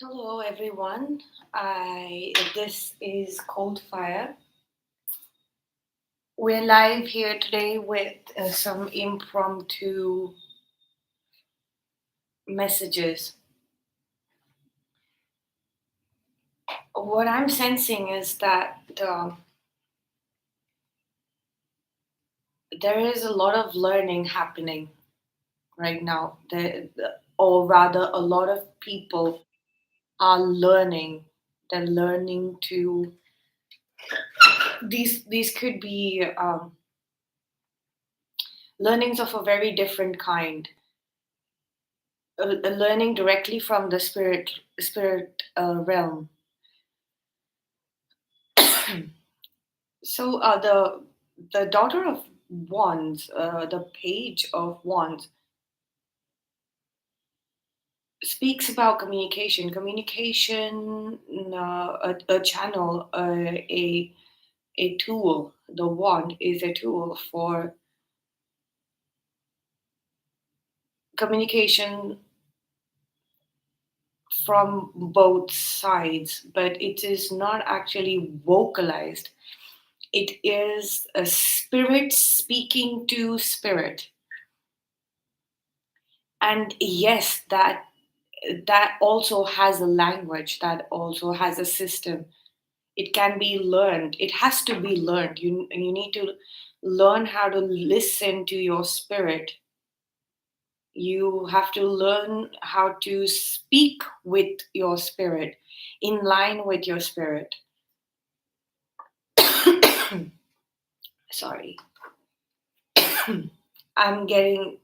Hello, everyone. This is Coldfire. We're live here today with some impromptu messages. What I'm sensing is that there is a lot of learning happening right now. Or rather, a lot of people are learning. They're learning to these could be learnings of a very different kind. Learning directly from the spirit realm. So the daughter of wands, the page of wands, speaks about communication. Communication, a channel, a tool. The wand is a tool for communication from both sides, but it is not actually vocalized. It is a spirit speaking to spirit. And yes, that also has a language, that also has a system. It can be learned. It has to be learned. You need to learn how to listen to your spirit. You have to learn how to speak with your spirit, in line with your spirit. Sorry. I'm getting,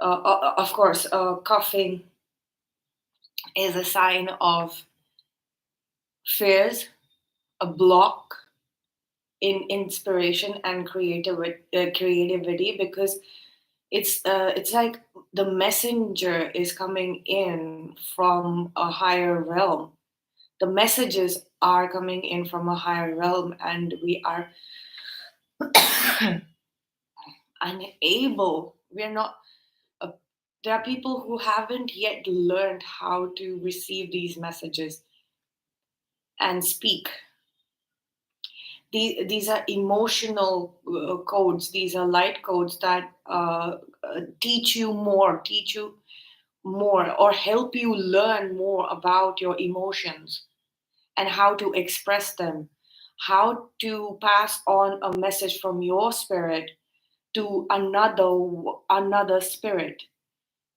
of course, coughing is a sign of fears, a block in inspiration and creativity, because it's like the messenger is coming in from a higher realm. The messages are coming in from a higher realm, and we are unable. We're not. Uh, there are people who haven't yet learned how to receive these messages and speak. These are emotional codes. These are light codes that teach you more, or help you learn more about your emotions and how to express them, how to pass on a message from your spirit to another spirit.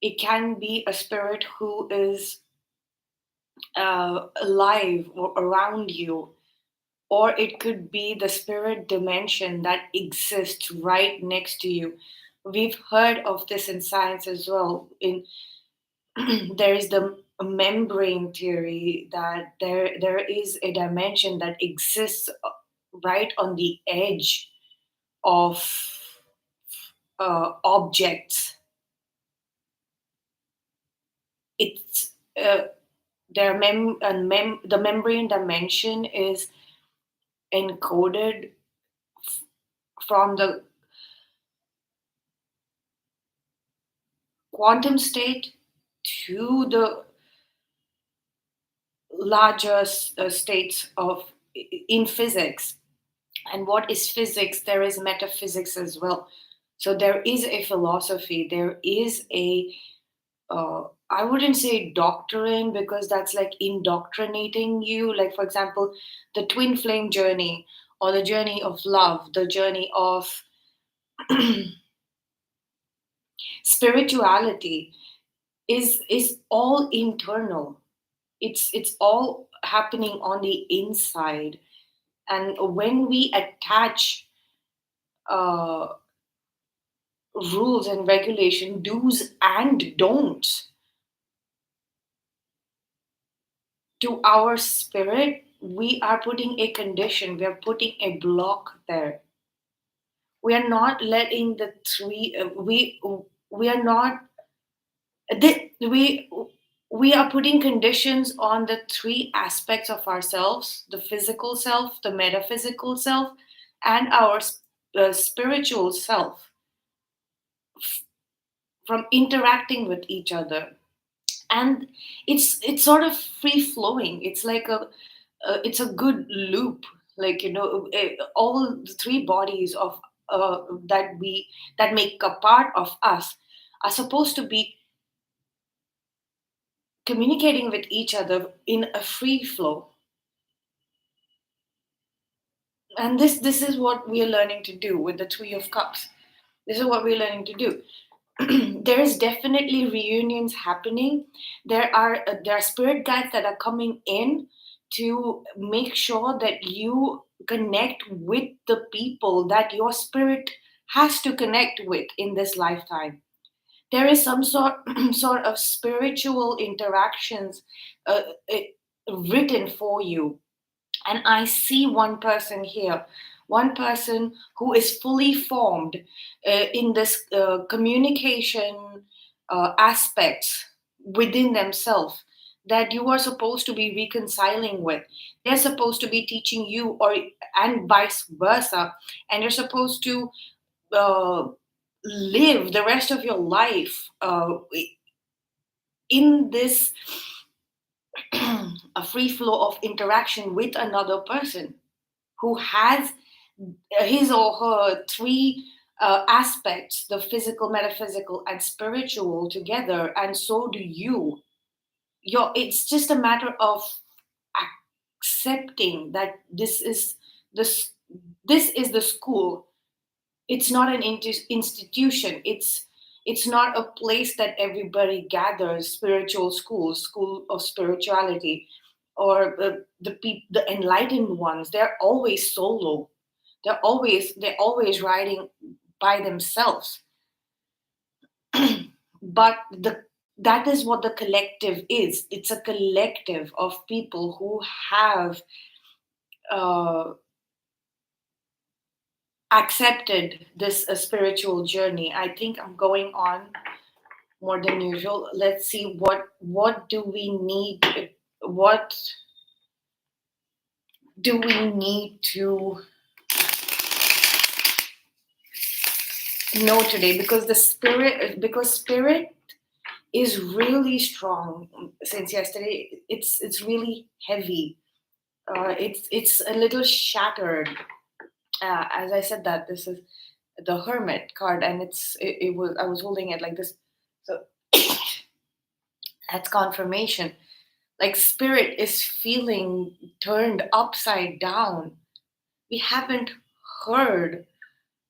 It can be a spirit who is alive or around you, or it could be the spirit dimension that exists right next to you. We've heard of this in science as well. In there is the membrane theory that there is a dimension that exists right on the edge of objects. It's the membrane dimension is encoded from the quantum state to the larger states of in physics. And what is physics? There is metaphysics as well. So there is a philosophy, there is a I wouldn't say doctrine, because that's like indoctrinating you. Like, for example, the twin flame journey, or the journey of love, the journey of spirituality is all internal. It's all happening on the inside. And when we attach uh, rules and regulation, do's and don'ts, to our spirit, we are putting a condition, we are putting a block there. We are not letting the three we are not we we are putting conditions on the three aspects of ourselves: the physical self, the metaphysical self, and our spiritual self, from interacting with each other. and it's sort of free flowing. It's like it's a good loop, like all the three bodies of that make a part of us are supposed to be communicating with each other in a free flow. And this is what we are learning to do with the Three of Cups. This is what we're learning to do. There is definitely reunions happening. There are spirit guides that are coming in to make sure that you connect with the people that your spirit has to connect with in this lifetime. There is some sort of spiritual interactions uh, uh, written for you. And I see one person here, one person who is fully formed in this communication aspects within themselves that you are supposed to be reconciling with. They're supposed to be teaching you, or and vice versa, and you're supposed to uh, live the rest of your life in this a free flow of interaction with another person who has his or her three aspects, the physical, metaphysical, and spiritual together, and so do you. It's just a matter of accepting that the s- this is the school. It's not an institution. It's not a place that everybody gathers. Spiritual school of spirituality, or the enlightened ones. They're always solo. They're always riding by themselves. But the that is what the collective is. It's a collective of people who have uh, accepted this spiritual journey. I think I'm going on more than usual. Let's see what do we need. What do we need to know today? Because spirit is really strong since yesterday. It's really heavy. It's a little shattered. As I said, that this is the Hermit card, and it was I was holding it like this, so that's confirmation. Like spirit is feeling turned upside down. We haven't heard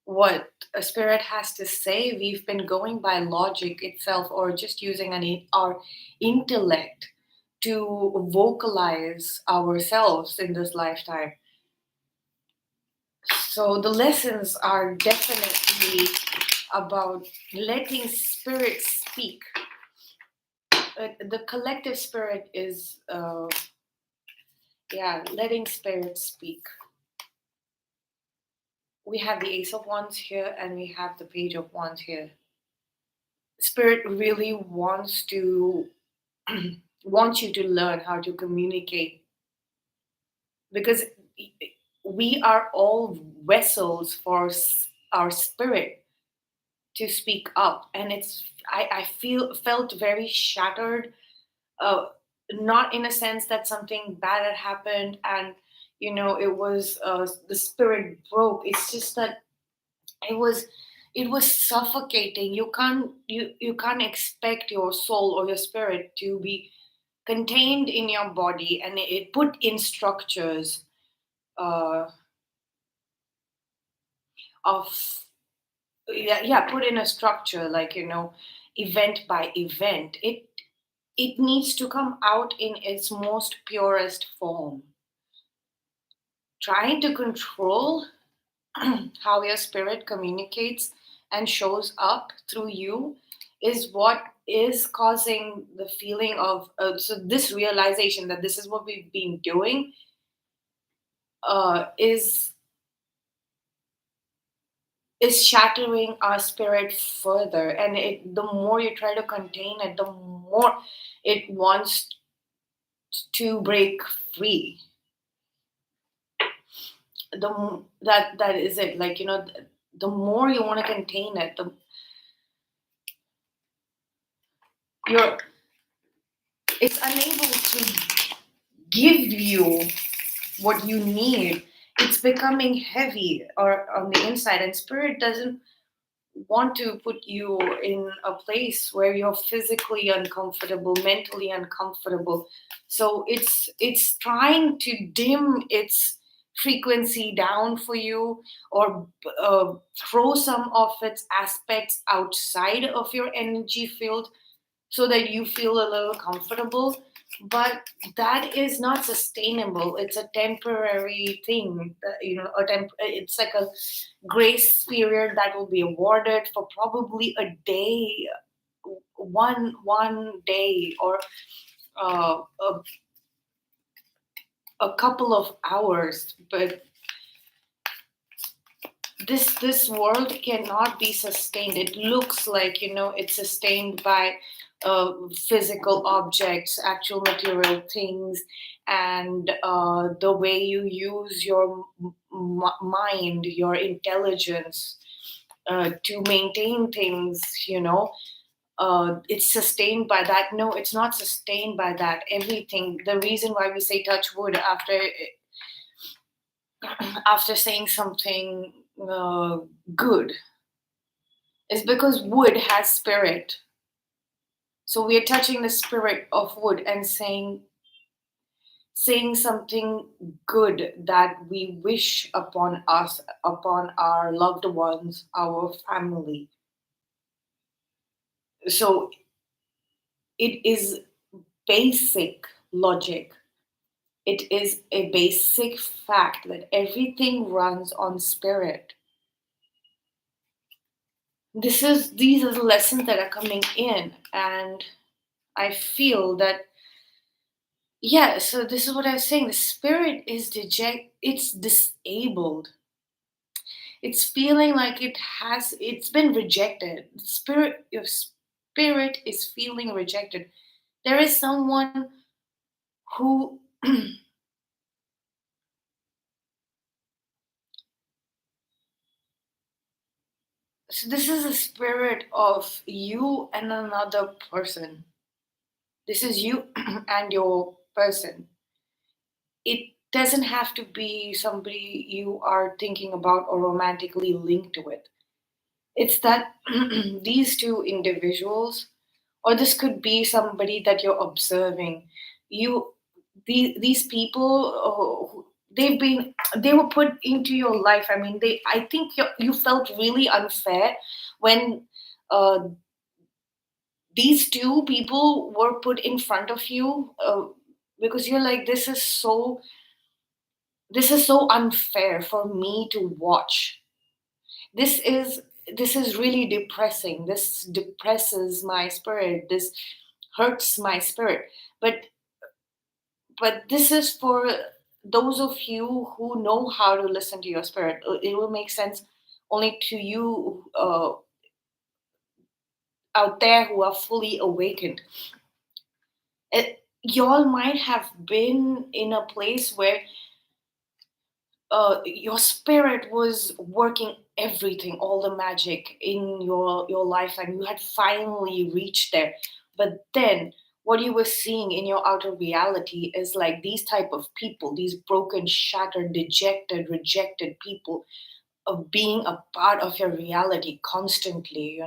what a spirit has to say. We've been going by logic itself, or just using our intellect to vocalize ourselves in this lifetime. So the lessons are definitely about letting spirit speak. The collective spirit is, yeah, letting spirit speak. We have the Ace of Wands here, and we have the Page of Wands here. Spirit really wants you to learn how to communicate, because we are all vessels for our spirit to speak up. And I felt very shattered, uh, not in a sense that something bad had happened and it was the spirit broke. It's just that it was it was suffocating. You can't expect your soul or your spirit to be contained in your body, and it put in structures uh, of yeah, put in a structure, like event by event. It needs to come out in its most purest form. Trying to control how your spirit communicates and shows up through you is what is causing the feeling of so this realization that this is what we've been doing is shattering our spirit further. And the more you try to contain it, the more it wants to break free. That is it, like the more you want to contain it, you're it's unable to give you what you need. It's becoming heavy or on the inside, and spirit doesn't want to put you in a place where you're physically uncomfortable, mentally uncomfortable. So it's trying to dim its frequency down for you, or throw some of its aspects outside of your energy field so that you feel a little comfortable. But that is not sustainable. It's a temporary thing. It's like a grace period that will be awarded for probably a day, one day, or a couple of hours. But this world cannot be sustained. It looks like, it's sustained by physical objects, actual material things, and the way you use your mind, your intelligence, to maintain things. It's sustained by that. No, it's not sustained by that. Everything, the reason why we say touch wood after saying something good, is because wood has spirit. So we are touching the spirit of wood and saying something good that we wish upon us, upon our loved ones, our family. So it is basic logic. It is a basic fact that everything runs on spirit. These are the lessons that are coming in, and I feel that, yeah. So this is what I was saying. The spirit is it's disabled. It's feeling like it's been rejected. Your spirit is feeling rejected. There is someone who so this is a spirit of you and another person. This is you and your person. It doesn't have to be somebody you are thinking about or romantically linked with. It's that these two individuals, or this could be somebody that you're observing. You, these people, they were put into your life. I mean, I think you felt really unfair when uh, these two people were put in front of you, because you're like, this is so unfair for me to watch. This is this is really depressing. This depresses my spirit. This hurts my spirit. But this is for those of you who know how to listen to your spirit. It will make sense only to you out there who are fully awakened. Y'all might have been in a place where your spirit was working everything, all the magic in your lifetime. You had finally reached there, but then what you were seeing in your outer reality is like these type of people, these broken, shattered, dejected, rejected people, of being a part of your reality constantly.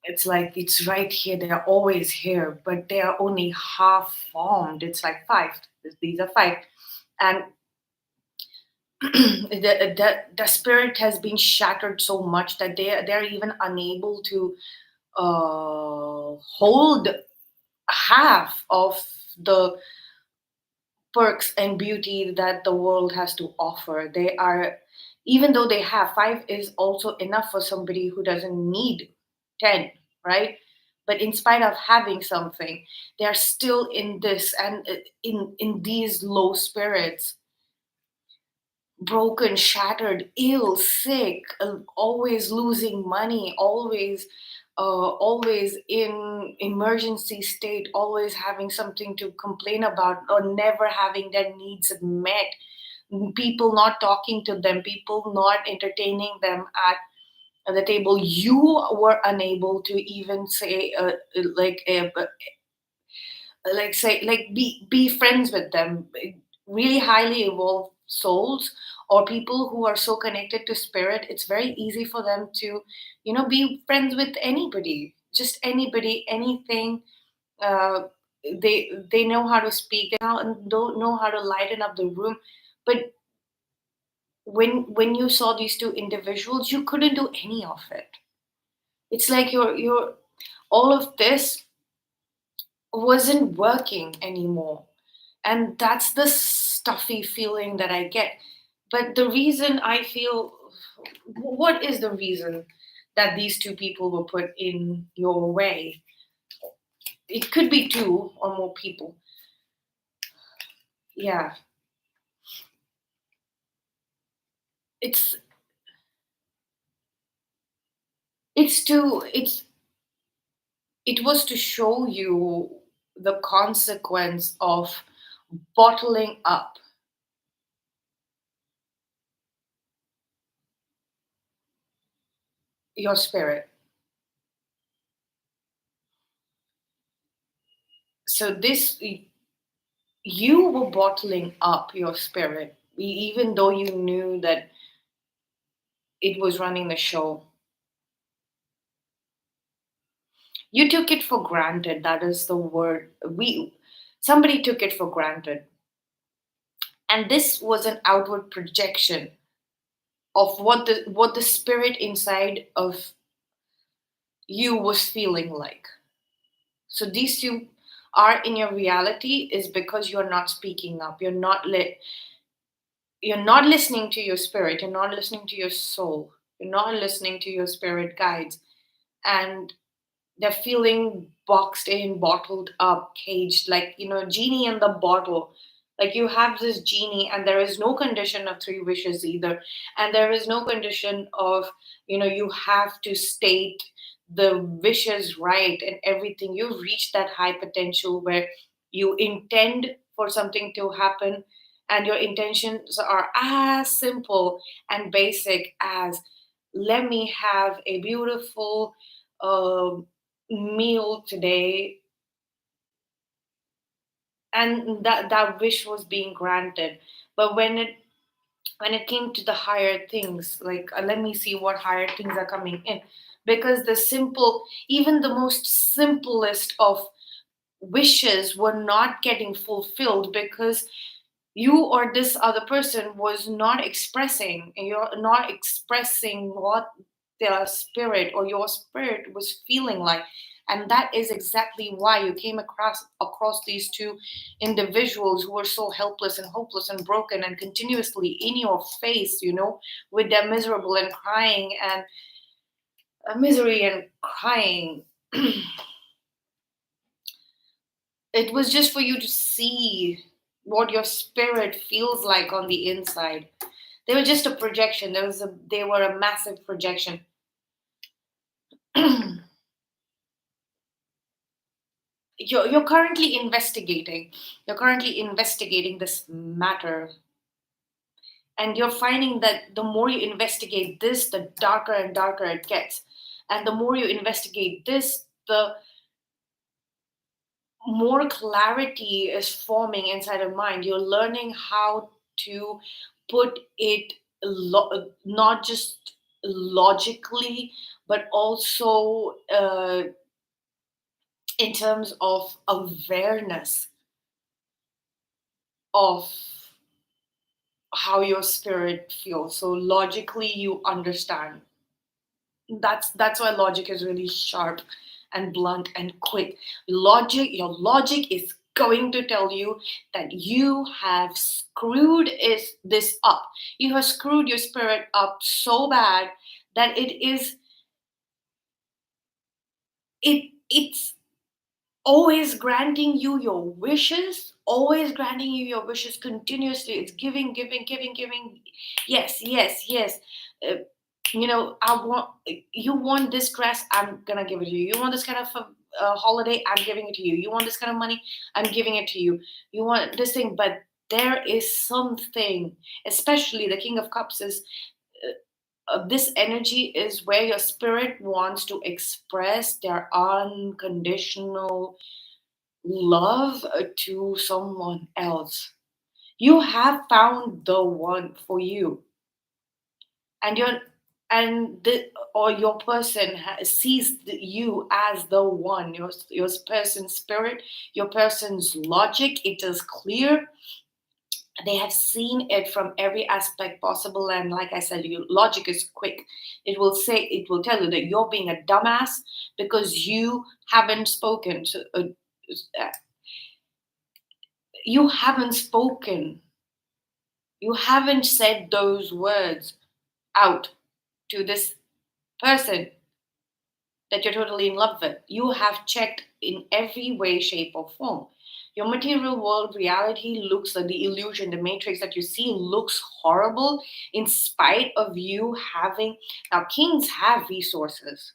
It's like it's right here. They're always here, but they are only half formed. It's like five. These are five, and the spirit has been shattered so much that they're even unable to hold half of the perks and beauty that the world has to offer. They are, even though they have five, is also enough for somebody who doesn't need 10, right? But in spite of having something, they're still in this, and in these low spirits, broken, shattered, ill, sick, always losing money, always in emergency state, always having something to complain about, or never having their needs met. People not talking to them, people not entertaining them at the table. You were unable to even say, like, like say like be friends with them, really highly evolved souls or people who are so connected to spirit. It's very easy for them to be friends with anybody, just anybody, anything. uh, they know how to speak, they don't know how to lighten up the room. But when you saw these two individuals, you couldn't do any of it. It's like your all of this wasn't working anymore. And that's the stuffy feeling that I get. But the reason I feel, what is the reason that these two people were put in your way? It could be two or more people. Yeah. It's it's it was to show you the consequence of bottling up your spirit. So this, you were bottling up your spirit, even though you knew that it was running the show. You took it for granted. That is the word. Somebody took it for granted. And this was an outward projection of what the spirit inside of you was feeling like. So these two are in your reality is because you're not speaking up. You're not listening to your spirit. You're not listening to your soul. You're not listening to your spirit guides. And they're feeling boxed in, bottled up, caged, like, genie in the bottle. Like you have this genie, and there is no condition of three wishes either. And there is no condition of, you have to state the wishes right and everything. You've reached that high potential where you intend for something to happen, and your intentions are as simple and basic as, let me have a beautiful uh, meal today. And that wish was being granted. But when it came to the higher things, like, let me see what higher things are coming in, because the simple, even the most simplest of wishes were not getting fulfilled, because you or this other person was not expressing, and you're not expressing what their spirit or your spirit was feeling like. And that is exactly why you came across these two individuals who were so helpless and hopeless and broken and continuously in your face, with their miserable and crying and misery and crying. It was just for you to see what your spirit feels like on the inside. They were just a projection. They were a massive projection. You're currently investigating. You're currently investigating this matter, and you're finding that the more you investigate this, the darker and darker it gets. And the more you investigate this, the more clarity is forming inside of mind. You're learning how to put it not just logically, but also in terms of awareness of how your spirit feels. So logically, you understand. That's why logic is really sharp and blunt and quick. Your logic is going to tell you that you have screwed this up. You have screwed your spirit up so bad that it's always granting you your wishes, always granting you your wishes continuously. It's giving, giving, giving, giving. Yes, yes, yes. uh, I want, you want this dress, I'm gonna give it to you. You want this kind of holiday, I'm giving it to you. You want this kind of money, I'm giving it to you. You want this thing. But there is something, especially the King of Cups is, this energy is where your spirit wants to express their unconditional love to someone else. You have found the one for you, and you're and the or your person sees you as the one. Your person's spirit, your person's logic. It is clear. They have seen it from every aspect possible, and like I said, your logic is quick. It will tell you that you're being a dumbass because you haven't spoken. Uh, you haven't spoken. You haven't said those words out to this person that you're totally in love with. You have checked in every way, shape, or form. Your material world reality looks like the illusion, the matrix that you see looks horrible in spite of you having. Now, kings have resources.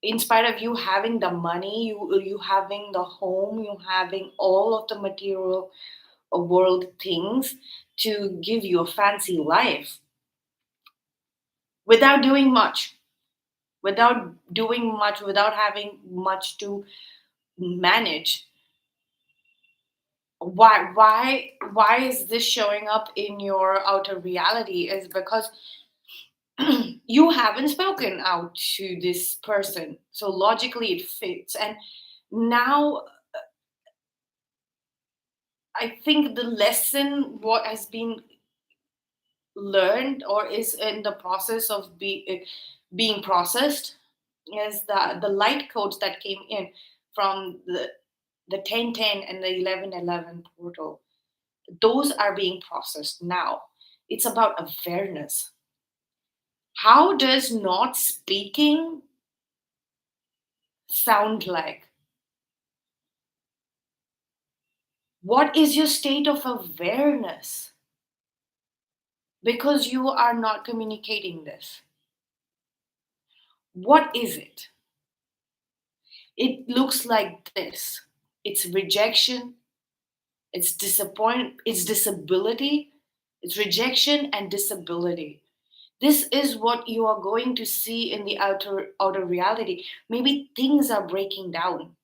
In spite of you having the money, you having the home, you having all of the material world things to give you a fancy life without doing much, without having much to manage. Why is this showing up in your outer reality is because you haven't spoken out to this person, so logically it fits. And now I think the lesson what has been learned or is in the process of being processed is the light codes that came in from the 1010 and the 1111 portal. Those are being processed now. It's about awareness. How does not speaking sound like? What is your state of awareness? Because you are not communicating this. What is it? It looks like this. It's rejection, it's disability, it's rejection and disability. This is what you are going to see in the outer reality. Maybe things are breaking down.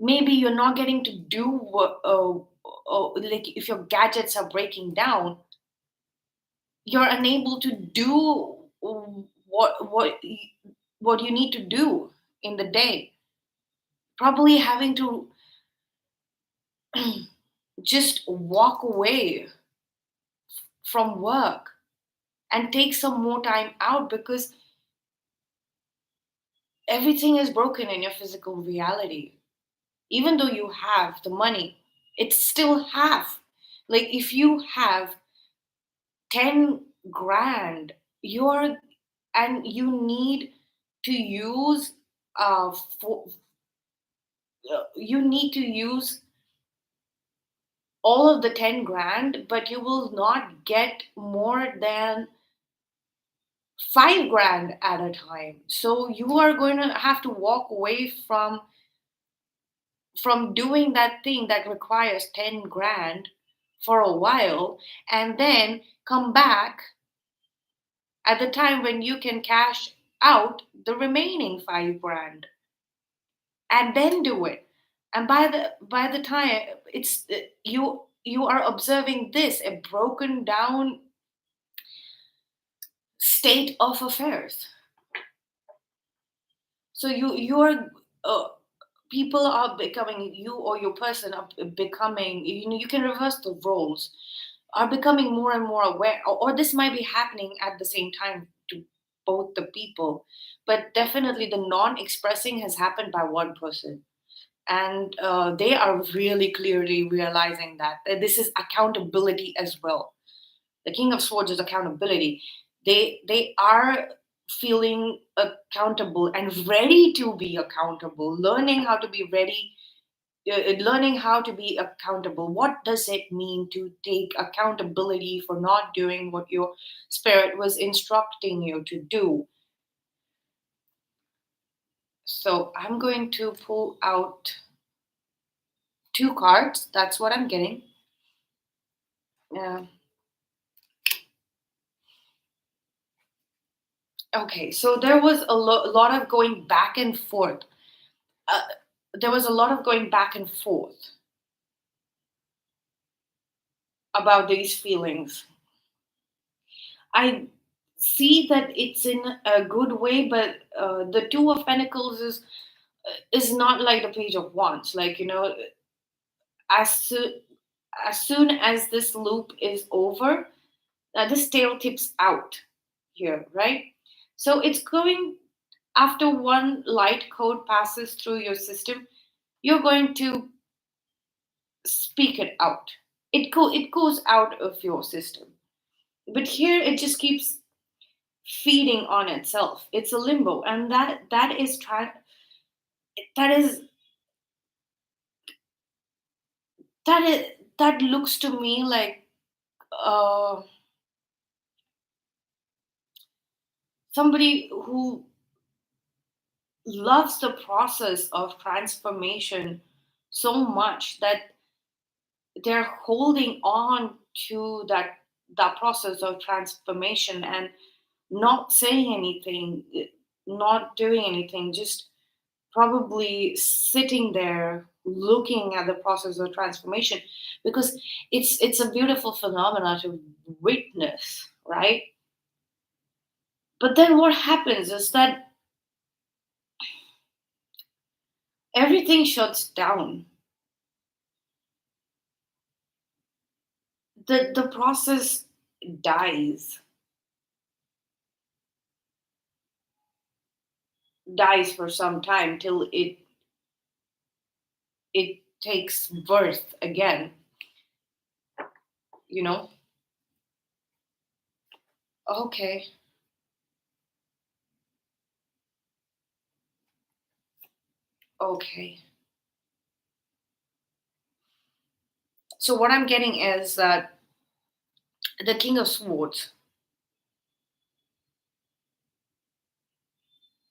Maybe you're not getting to do what like if your gadgets are breaking down, you're unable to do what you need to do in the day. Probably having to just walk away from work and take some more time out because everything is broken in your physical reality. Even though you have the money, it's still half. Like if you have 10 grand, you're and you need to use for you need to use all of the 10 grand, but you will not get more than 5 grand at a time. So you are going to have to walk away from doing that thing that requires 10 grand for a while and then come back at the time when you can cash out the remaining 5 grand and then do it. And by the time it's you are observing this a broken down state of affairs. So you're people are becoming, you or your person are becoming, you can reverse the roles, are becoming more and more aware, or this might be happening at the same time to both the people, but definitely the non-expressing has happened by one person, and they are really clearly realizing that this is accountability as well. The King of Swords is accountability. They are feeling accountable and ready to be accountable, learning how to be ready, learning how to be accountable. What does it mean to take accountability for not doing what your spirit was instructing you to do? So I'm going to pull out two cards. That's what I'm getting. Uh, okay, so there was a lot of going back and forth. there was a lot of going back and forth about these feelings. I see that it's in a good way, but the Two of Pentacles is not like the Page of Wands. Like, as soon as soon as this loop is over, this tail tips out here, right? So it's going, after one light code passes through your system, you're going to speak it out. It goes out of your system. But here it just keeps feeding on itself. It's a limbo, and that is that is that looks to me like uh, somebody who loves the process of transformation so much that they're holding on to that process of transformation and not saying anything, not doing anything, just probably sitting there looking at the process of transformation, because it's a beautiful phenomenon to witness, right? But then what happens is that everything shuts down. The process dies dies for some time till it takes birth again, you know. Okay. Okay. So what I'm getting is that the King of Swords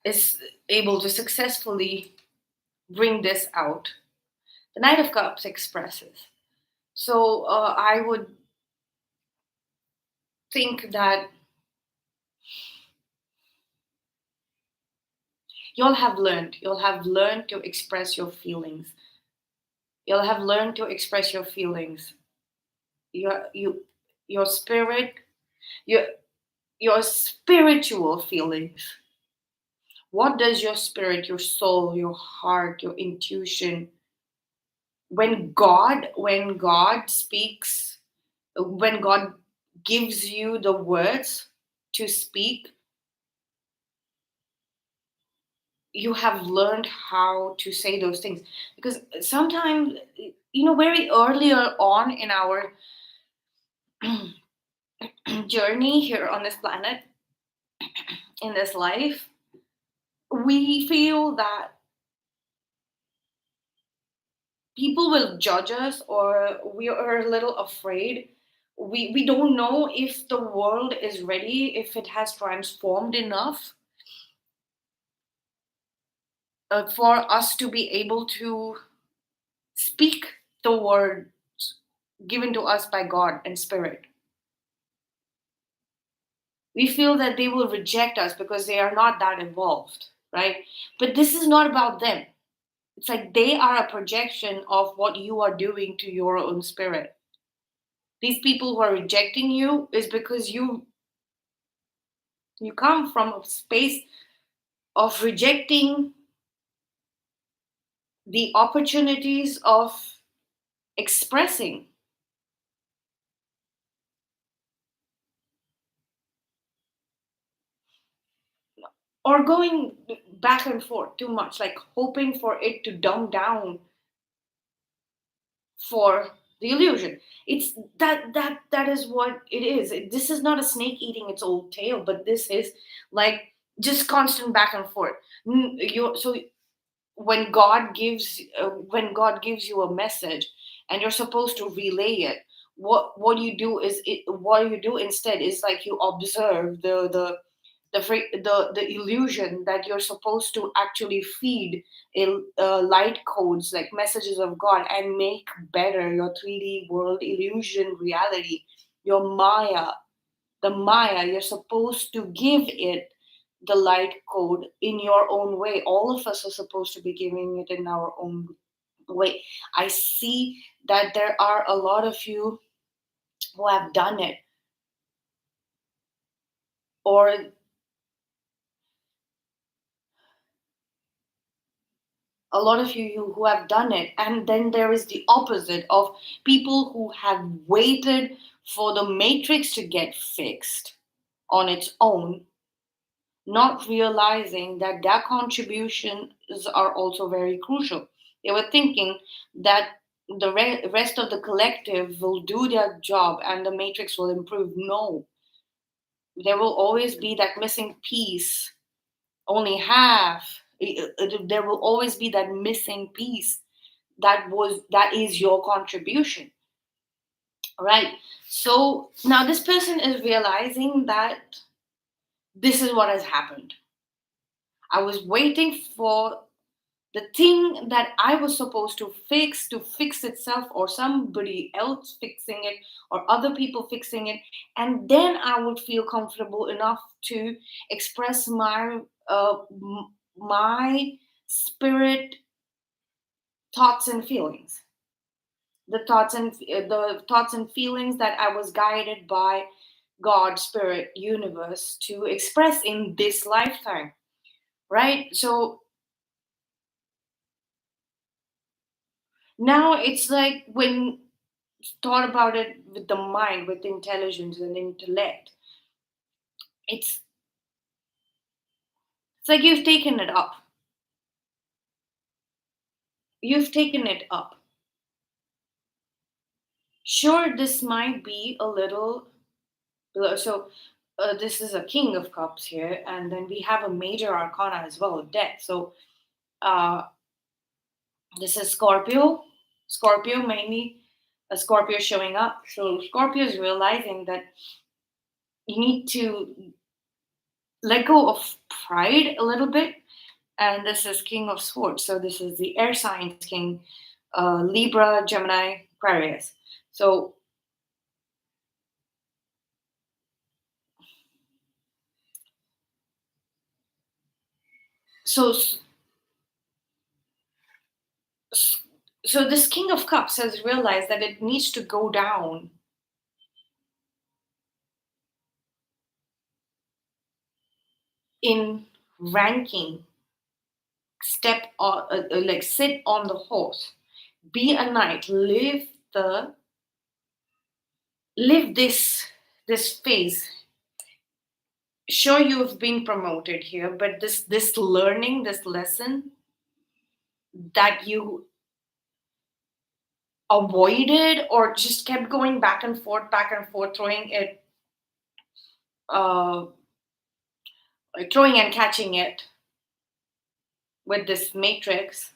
is able to successfully bring this out. The Knight of Cups expresses. So I would think that you'll have learned to express your feelings. You'll have learned to express your feelings. Your spirit, your your spiritual feelings. What does your spirit, your soul, your heart, your intuition, when God speaks, when God gives you the words to speak, you have learned how to say those things. Because sometimes, very earlier on in our journey here on this planet, in this life, we feel that people will judge us, or we are a little afraid. We don't know if the world is ready, if it has transformed enough for us to be able to speak the word given to us by God and Spirit. We feel that they will reject us because they are not that evolved, right? But this is not about them. It's like they are a projection of what you are doing to your own spirit. These people who are rejecting you is because you come from a space of rejecting the opportunities of expressing, or going back and forth too much, like hoping for it to dumb down for the illusion. It's that is what it is. This is not a snake eating its old tail, but this is like just constant back and forth. So when God gives you a message and you're supposed to relay it, what you do instead is like you observe the illusion that you're supposed to actually feed light codes like messages of God and make better your 3D world illusion reality, your Maya, the Maya. You're supposed to give it the light code in your own way. All of us are supposed to be giving it in our own way. I see that there are a lot of you who have done it, or a lot of you who have done it, and then there is the opposite of people who have waited for the matrix to get fixed on its own, not realizing that their contributions are also very crucial. They were thinking that the rest of the collective will do their job and the matrix will improve. No, there will always be that missing piece, only half. There will always be that missing piece that is your contribution, right? So now this person is realizing that this is what has happened. I was waiting for the thing that I was supposed to fix itself, or somebody else fixing it, or other people fixing it, and then I would feel comfortable enough to express my spirit thoughts and feelings, the thoughts and feelings that I was guided by God, spirit, universe to express in this lifetime, right? So now it's like when thought about it with the mind, with intelligence and intellect, it's it's like you've taken it up. You've taken it up. Sure, this might be a little so. This is a King of Cups here, and then we have a major arcana as well, death. So uh, this is Scorpio. Scorpio mainly a Scorpio showing up. So Scorpio is realizing that you need to let go of pride a little bit. And this is King of Swords. So this is the air signs king, Libra, Gemini, Aquarius. So so so this King of Cups has realized that it needs to go down in ranking, step on like sit on the horse, be a knight, live this phase. Sure, you have been promoted here, but this learning, this lesson that you avoided or just kept going back and forth, throwing it, uh, like throwing and catching it with this matrix.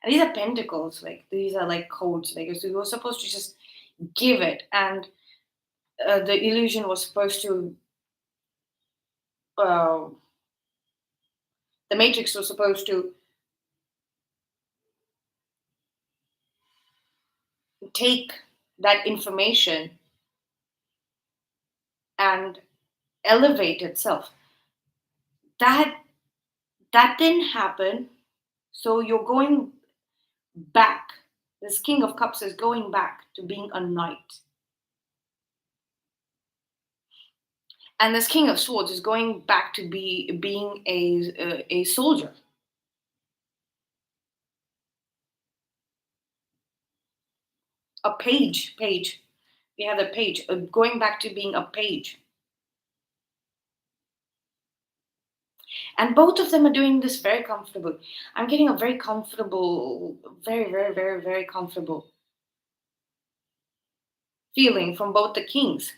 And these are pentacles, like these are like codes. Like so, you were supposed to just give it, and the illusion was supposed to, uh, the matrix was supposed to take that information and elevate itself. That that didn't happen. So you're going back. This King of Cups is going back to being a knight. And this King of Swords is going back to being a soldier, a page. We have a page, going back to being a page. And both of them are doing this very comfortable. I'm getting a very comfortable, very comfortable feeling from both the kings.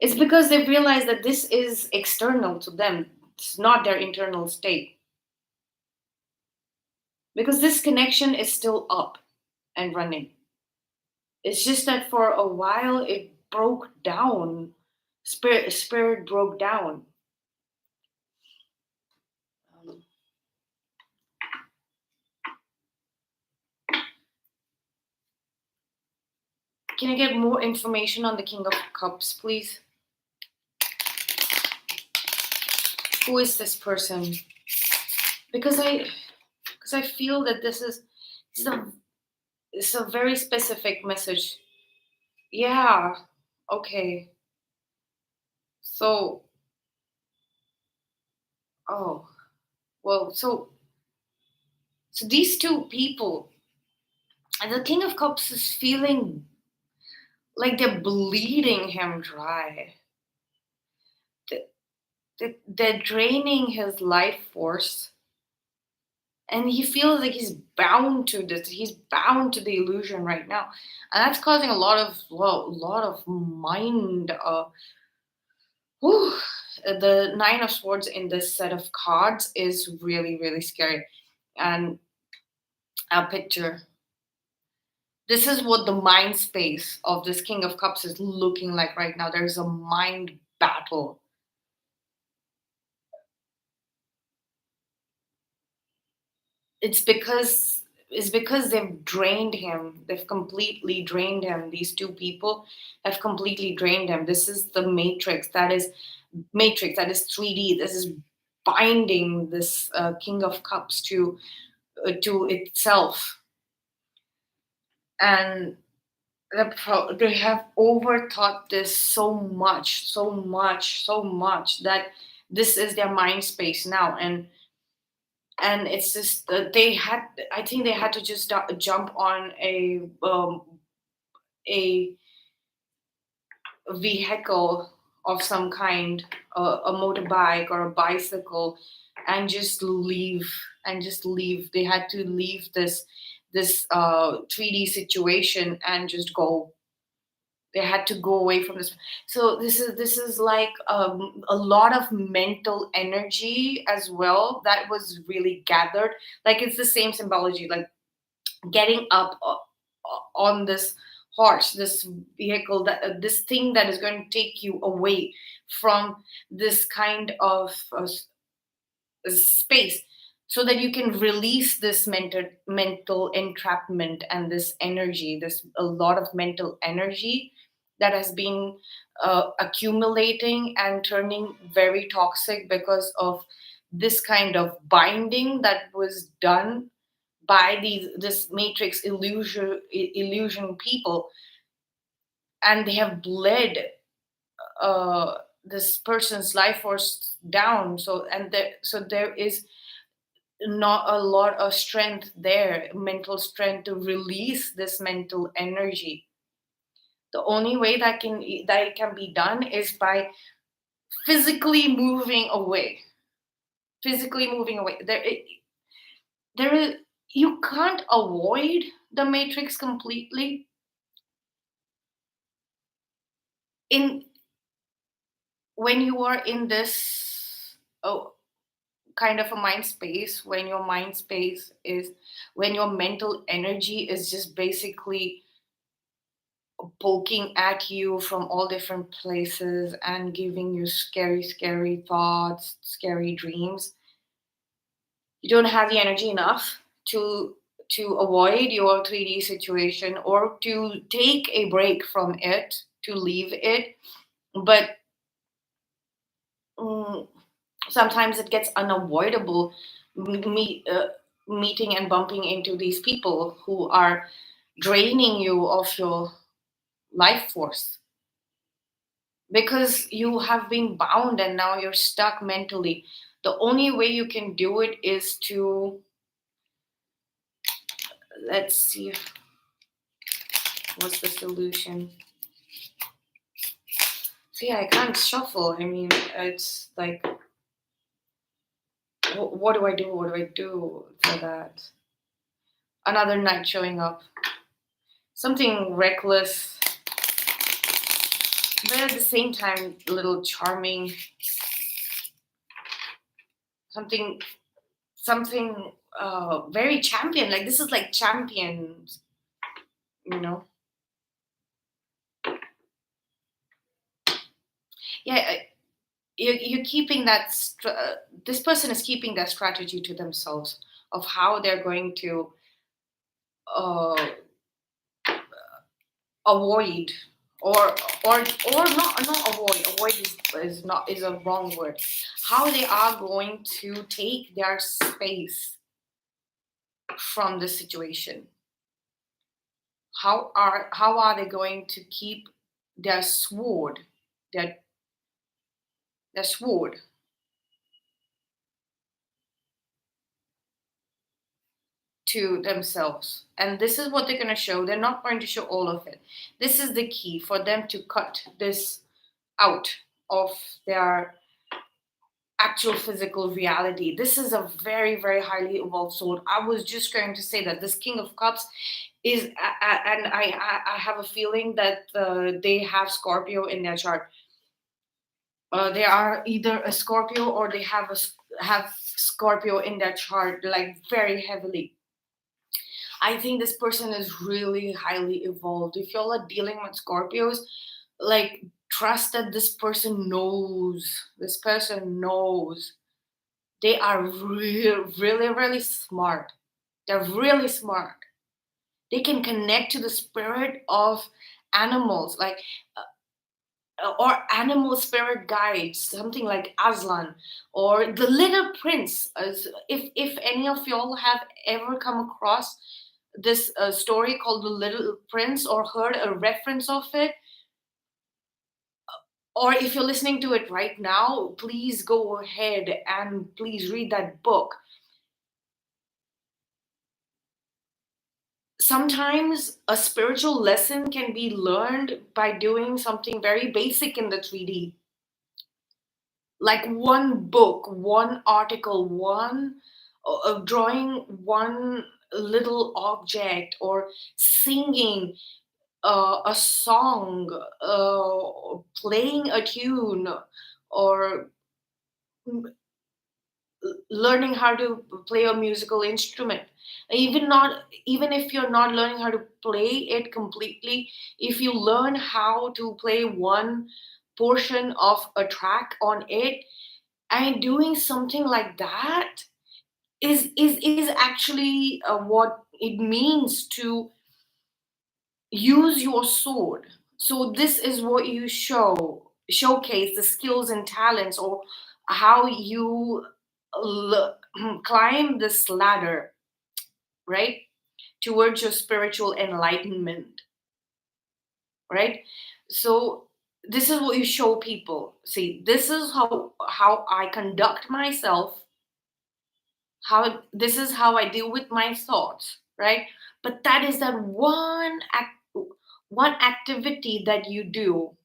It's because they've realized that this is external to them. It's not their internal state. Because this connection is still up and running. It's just that for a while it broke down. Spirit broke down. Um, can I get more information on the King of Cups, please? Who is this person? Because I feel that this is a it's a very specific message. Yeah. Okay. So, oh, well, so these two people, and the King of Cups is feeling like they're bleeding him dry. They- They're draining his life force, and he feels like he's bound to this. He's bound to the illusion right now, and that's causing a lot of mind. Whew. The Nine of Swords in this set of cards is really, really scary. And a picture. This is what the mind space of this King of Cups is looking like right now. There's a mind battle. It's because they've drained him. They've completely drained him. These two people have completely drained him. This is the matrix. That is 3D. This is binding this King of Cups to itself, and they have overthought this so much that this is their mind space now, and it's just they had. I think they had to just jump on a vehicle of some kind, a motorbike or a bicycle, and just leave. They had to leave this 3D situation and just go. They had to go away from this. So this is like a lot of mental energy as well that was really gathered. Like it's the same symbology, like getting up on this horse, this vehicle, this thing that is going to take you away from this kind of space, so that you can release this mental entrapment and this energy, this a lot of mental energy that has been accumulating and turning very toxic because of this kind of binding that was done by this matrix illusion people, and they have bled uh, this person's life force down. So there is not a lot of strength there, mental strength, to release this mental energy. The only way that it can be done is by physically moving away. Physically moving away. There is You can't avoid the matrix completely. In When you are in this kind of a mind space, when your mind space is when your mental energy is just basically poking at you from all different places and giving you scary thoughts, scary dreams, you don't have the energy enough to avoid your 3D situation or to take a break from it, to leave it. But mm, sometimes it gets unavoidable, meeting and bumping into these people who are draining you of your life force, because you have been bound and now you're stuck mentally. The only way you can do it is to, let's see, what's the solution. See, I can't shuffle. I mean, it's like, what do I do? What do I do for that? Another night showing up. Something reckless, but at the same time, a little charming. Something, very champion. Like this is like champions, you know. Yeah, you're keeping that. This person is keeping that strategy to themselves of how they're going to uh, avoid or or not avoid. Avoid is not is a wrong word. How they are going to take their space from the situation. How are they going to keep their sword, their their sword to themselves? And this is what they're going to show. They're not going to show all of it. This is the key for them to cut this out of their actual physical reality. This is a very, very highly evolved soul. I was just going to say that this King of Cups is, and I have a feeling that they have Scorpio in their chart. They are either a Scorpio or they have have Scorpio in their chart, like very heavily. I think this person is really highly evolved. If y'all are dealing with Scorpios, like trust that this person knows. This person knows. They are really, really smart. They're really smart. They can connect to the spirit of animals, like or animal spirit guides, something like Aslan or the Little Prince. If any of y'all have ever come across this story called the Little Prince or heard a reference of it, or if you're listening to it right now, please go ahead and please read that book. Sometimes a spiritual lesson can be learned by doing something very basic in the 3D, like one book, one article, one drawing one little object, or singing a song, playing a tune, or learning how to play a musical instrument. Even if you're not learning how to play it completely, if you learn how to play one portion of a track on it, and doing something like that is actually what it means to use your sword. So this is what you showcase the skills and talents, or how you climb this ladder, right, towards your spiritual enlightenment, right? So this is what you show people. See, this is how I conduct myself, how this is how I deal with my thoughts, right? But that is that one activity that you do.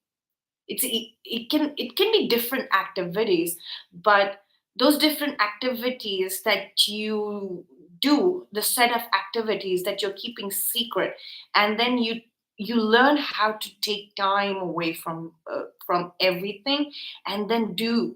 It can be different activities, but those different activities that you do, the set of activities that you're keeping secret, and then you learn how to take time away from everything, and then do